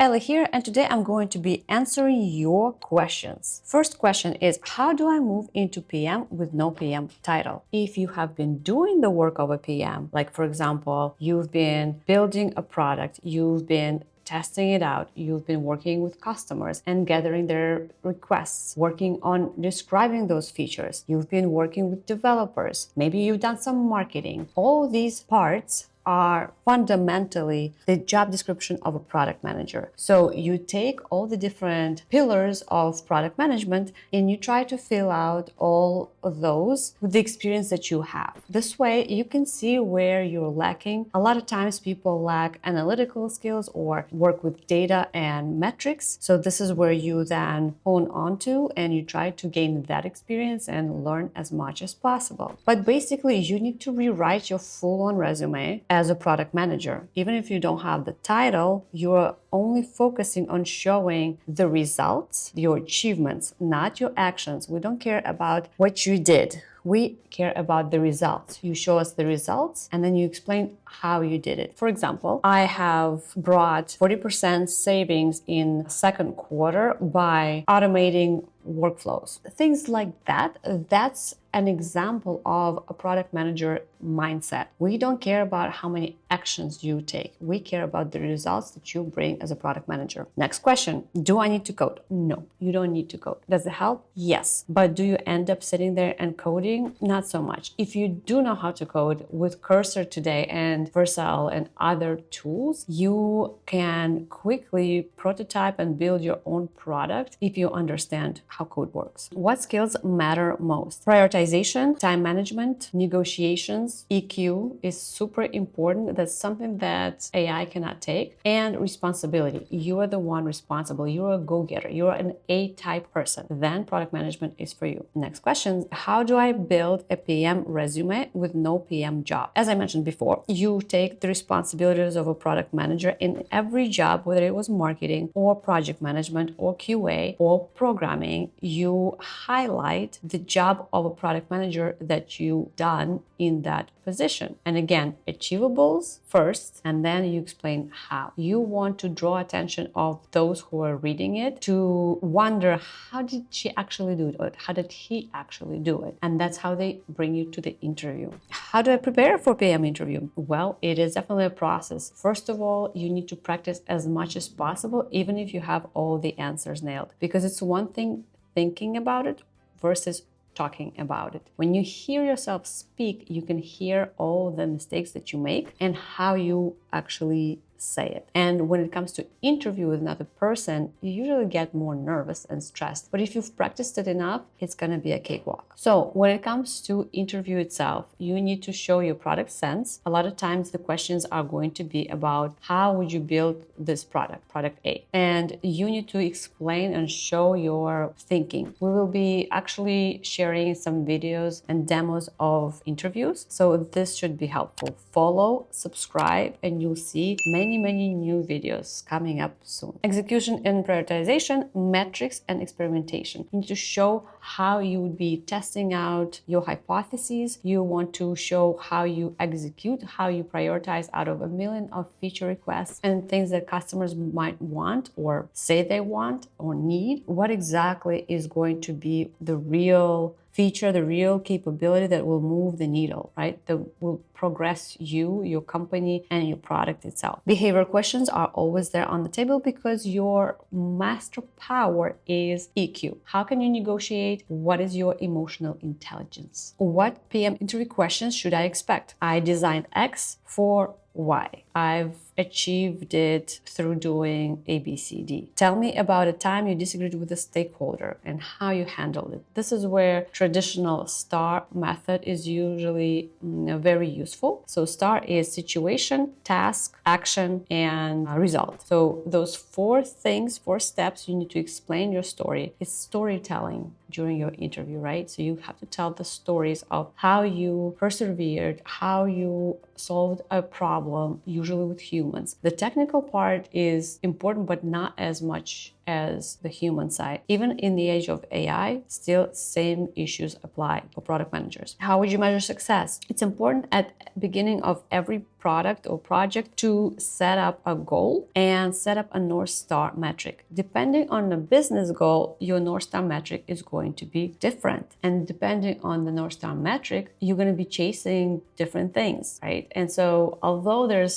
Ellie here, and today I'm going to be answering your questions. First question is, how do I move into PM with no PM title? If you have been doing the work of a PM, like for example, you've been building a product, you've been testing it out, you've been working with customers and gathering their requests, working on describing those features, you've been working with developers, maybe you've done some marketing. All these parts are fundamentally the job description of a product manager. So you take all the different pillars of product management and you try to fill out all of those with the experience that you have. This way you can see where you're lacking. A lot of times people lack analytical skills or work with data and metrics. So this is where you then hone onto and you try to gain that experience and learn as much as possible. But basically you need to rewrite your full-on resume as a product manager. Even if you don't have the title, you're only focusing on showing the results, your achievements, not your actions. We don't care about what you did. We care about the results. You show us the results and then you explain how you did it. For example, I have brought 40% savings in second quarter by automating workflows. Things like that, that's an example of a product manager mindset. We don't care about how many actions you take. We care about the results that you bring as a product manager. Next question, do I need to code? No, you don't need to code. Does it help? Yes. But do you end up sitting there and coding? Not so much. If you do know how to code with Cursor today and Vercel and other tools, you can quickly prototype and build your own product if you understand how code works. What skills matter most? Prioritization, time management, negotiations, EQ is super important. That's something that AI cannot take. And responsibility. You are the one responsible. You're a go-getter. You're an A-type person. Then product management is for you. Next question. How do I build a PM resume with no PM job? As I mentioned before, you take the responsibilities of a product manager in every job, whether it was marketing or project management or QA or programming. You highlight the job of a product manager that you done in that position. And again, achievables first, and then you explain how. You want to draw attention of those who are reading it to wonder, how did she actually do it? Or how did he actually do it? And that's how they bring you to the interview. How do I prepare for PM interview? Well, it is definitely a process. First of all, you need to practice as much as possible, even if you have all the answers nailed, because it's one thing thinking about it versus talking about it. When you hear yourself speak, you can hear all the mistakes that you make and how you actually say it. And when it comes to interview with another person, you usually get more nervous and stressed. But if you've practiced it enough, it's gonna be a cakewalk. So when it comes to interview itself, you need to show your product sense. A lot of times the questions are going to be about how would you build this product A. And you need to explain and show your thinking. We will be actually sharing some videos and demos of interviews. So this should be helpful. Follow, subscribe, and you'll see many new videos coming up soon. Execution and prioritization, metrics and experimentation. You need to show how you would be testing out your hypotheses. You want to show how you execute, how you prioritize out of a million of feature requests and things that customers might want or say they want or need. What exactly is going to be the real feature, the real capability that will move the needle, right? That will progress you, your company, and your product itself. Behavior questions are always there on the table because your master power is EQ. How can you negotiate? What is your emotional intelligence? What PM interview questions should I expect? I designed X for Y. I've achieved it through doing A, B, C, D. Tell me about a time you disagreed with a stakeholder and how you handled it. This is where traditional STAR method is usually very useful. So STAR is situation, task, action, and result. So those four steps, you need to explain your story. It's storytelling during your interview, right? So you have to tell the stories of how you persevered, how you solved a problem, usually with humans. The technical part is important, but not as much as the human side. Even in the age of AI, still same issues apply for product managers. How would you measure success? It's important at beginning of every product or project to set up a goal and set up a North Star metric. Depending on the business goal, your North Star metric is going to be different. And depending on the North Star metric, you're going to be chasing different things, right? And so although there's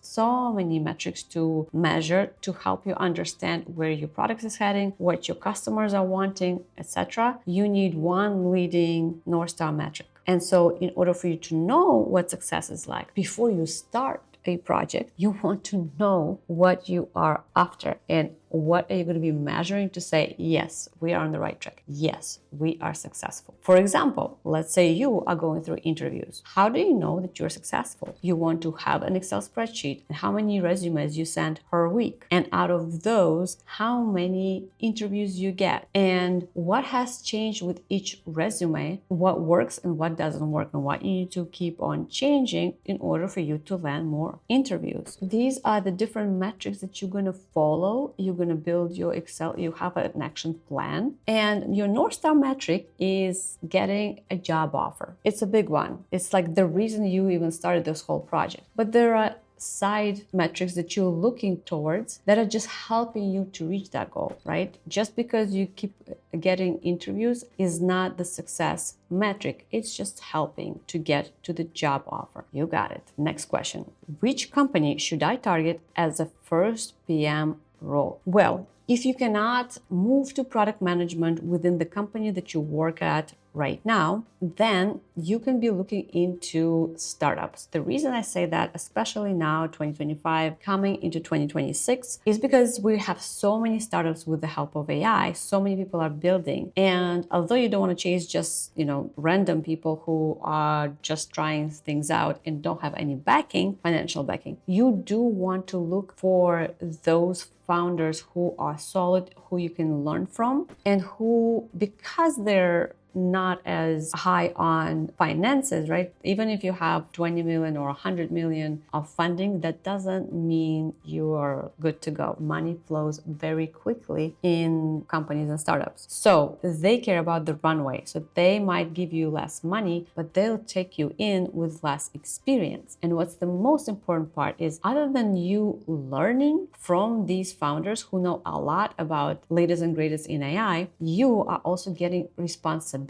so many metrics to measure to help you understand where your product is heading, what your customers are wanting, etc., you need one leading North Star metric. And so in order for you to know what success is like, before you start a project, you want to know what you are after and what are you going to be measuring to say, yes, we are on the right track. Yes, we are successful. For example, let's say you are going through interviews. How do you know that you're successful? You want to have an Excel spreadsheet and how many resumes you send per week. And out of those, how many interviews you get and what has changed with each resume, what works and what doesn't work and what you need to keep on changing in order for you to land more interviews. These are the different metrics that you're going to follow. You're going to build your Excel, you have an action plan, and your North Star metric is getting a job offer. It's a big one. It's like the reason you even started this whole project. But there are side metrics that you're looking towards that are just helping you to reach that goal, right? Just because you keep getting interviews is not the success metric. It's just helping to get to the job offer. You got it. Next question. Which company should I target as a first PM role? Well, if you cannot move to product management within the company that you work at right now, then you can be looking into startups. The reason I say that, especially now, 2025, coming into 2026, is because we have so many startups with the help of AI. So many people are building. And although you don't want to chase just, random people who are just trying things out and don't have any backing, financial backing, you do want to look for those founders who are solid, who you can learn from, and who, because they're not as high on finances, right? Even if you have 20 million or 100 million of funding, that doesn't mean you are good to go. Money flows very quickly in companies and startups. So they care about the runway. So they might give you less money, but they'll take you in with less experience. And what's the most important part is, other than you learning from these founders who know a lot about latest and greatest in AI, you are also getting responsibilities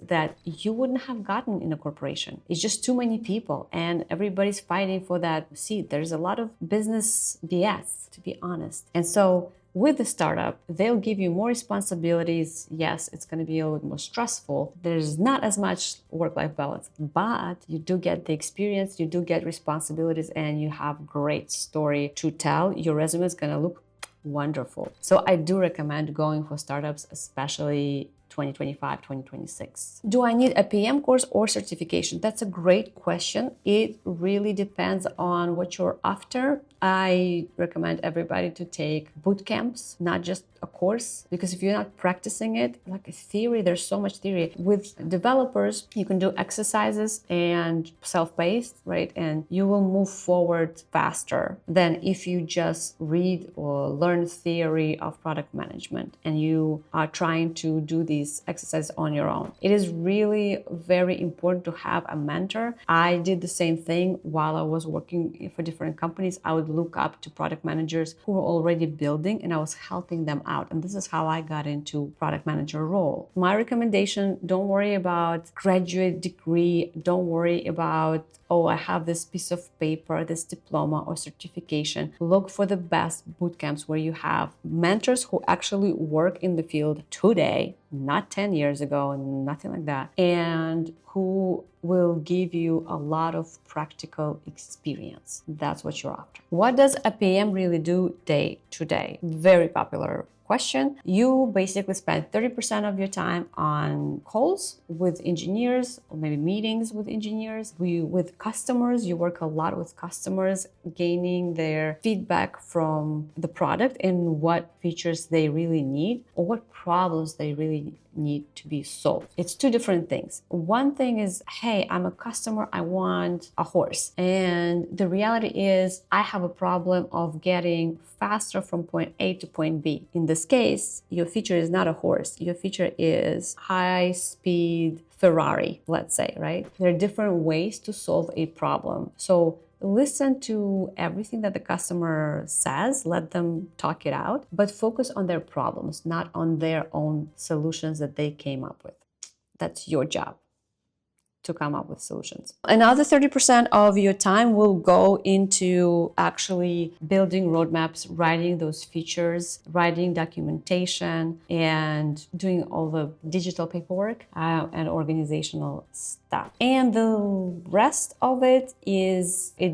that you wouldn't have gotten in a corporation. It's just too many people and everybody's fighting for that seat. There's a lot of business BS, to be honest. And so with the startup, they'll give you more responsibilities. Yes, it's going to be a little more stressful. There's not as much work-life balance, but you do get the experience, you do get responsibilities, and you have great story to tell. Your resume is going to look wonderful. So I do recommend going for startups, especially 2025, 2026. Do I need a PM course or certification? That's a great question. It really depends on what you're after. I recommend everybody to take boot camps, not just a course, because if you're not practicing it, like a theory, there's so much theory. With developers, you can do exercises and self-paced, right? And you will move forward faster than if you just read or learn theory of product management and you are trying to do these exercises on your own. It is really very important to have a mentor. I did the same thing while I was working for different companies. I would look up to product managers who were already building and I was helping them out. And this is how I got into product manager role. My recommendation, don't worry about graduate degree. Don't worry about, oh, I have this piece of paper, this diploma or certification. Look for the best boot camps where you have mentors who actually work in the field today, not 10 years ago and nothing like that, and who will give you a lot of practical experience. That's what you're after. What does a PM really do day to day? Very popular question. You basically spend 30% of your time on calls with engineers or maybe meetings with engineers. With customers, you work a lot with customers, gaining their feedback from the product and what features they really need or what problems they really need to be solved. It's two different things. One thing is, hey, hey, I'm a customer, I want a horse. And the reality is I have a problem of getting faster from point A to point B. In this case, your feature is not a horse. Your feature is high speed Ferrari, let's say, right? There are different ways to solve a problem. So listen to everything that the customer says, let them talk it out, but focus on their problems, not on their own solutions that they came up with. That's your job, to come up with solutions. Another 30% of your time will go into actually building roadmaps, writing those features, writing documentation, and doing all the digital paperwork and organizational stuff. And the rest of it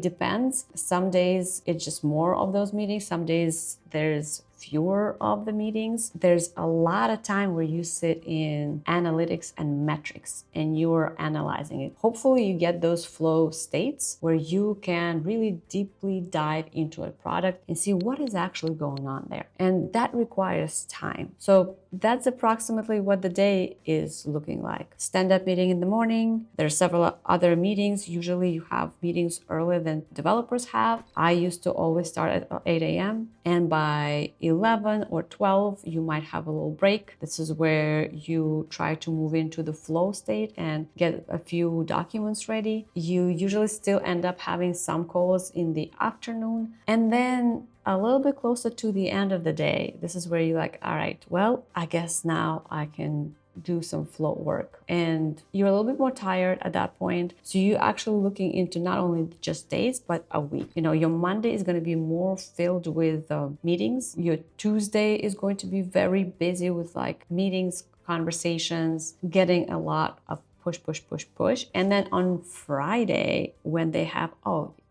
depends. Some days it's just more of those meetings. Some days there's fewer of the meetings. There's a lot of time where you sit in analytics and metrics and you're analyzing it. Hopefully you get those flow states where you can really deeply dive into a product and see what is actually going on there. And that requires time. So that's approximately what the day is looking like. Stand-up meeting in the morning. There's several other meetings. Usually you have meetings earlier than developers have. I used to always start at 8 a.m. and by 11 or 12, you might have a little break. This is where you try to move into the flow state and get a few documents ready. You usually still end up having some calls in the afternoon. And then a little bit closer to the end of the day, this is where you're like, all right, well, I guess now I can do some flow work. And you're a little bit more tired at that point. So you're actually looking into not only just days, but a week. You know, your Monday is going to be more filled with meetings. Your Tuesday is going to be very busy with like meetings, conversations, getting a lot of push. And then on Friday, when they have,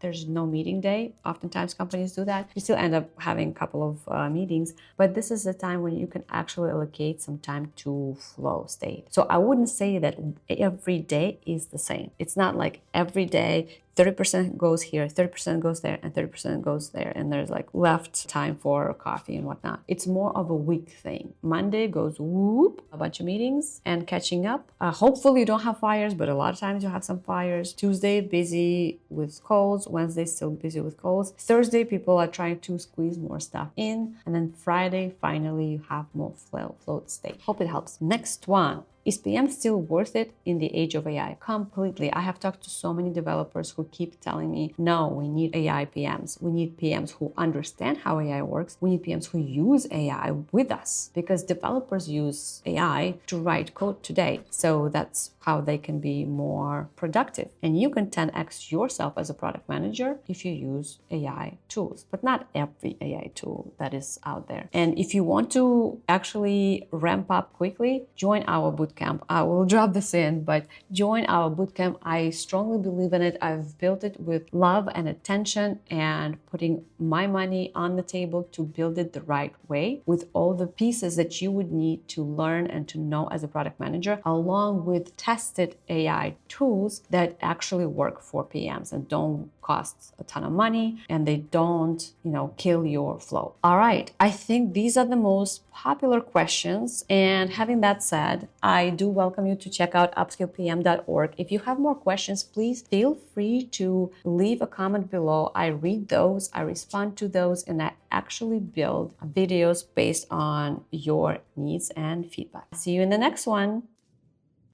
there's no meeting day. Oftentimes companies do that. You still end up having a couple of meetings, but this is the time when you can actually allocate some time to flow state. So I wouldn't say that every day is the same. It's not like every day 30% goes here, 30% goes there, and 30% goes there, and there's like left time for coffee and whatnot. It's more of a week thing. Monday goes whoop, a bunch of meetings and catching up. Hopefully you don't have fires, but a lot of times you have some fires. Tuesday, busy with calls. Wednesday, still busy with calls. Thursday, people are trying to squeeze more stuff in. And then Friday, finally, you have more float state. Hope it helps. Next one. Is PM still worth it in the age of AI? Completely. I have talked to so many developers who keep telling me, no, we need AI PMs. We need PMs who understand how AI works. We need PMs who use AI with us, because developers use AI to write code today. So that's how they can be more productive. And you can 10x yourself as a product manager if you use AI tools, but not every AI tool that is out there. And if you want to actually ramp up quickly, join our bootcamp. I will drop this in, but join our bootcamp. I strongly believe in it. I've built it with love and attention and putting my money on the table to build it the right way with all the pieces that you would need to learn and to know as a product manager, along with tested AI tools that actually work for PMs and don't cost a ton of money and they don't, kill your flow. All right. I think these are the most popular questions. And having that said, I do welcome you to check out upskillpm.org. If you have more questions, please feel free to leave a comment below. I read those, I respond to those, and I actually build videos based on your needs and feedback. See you in the next one.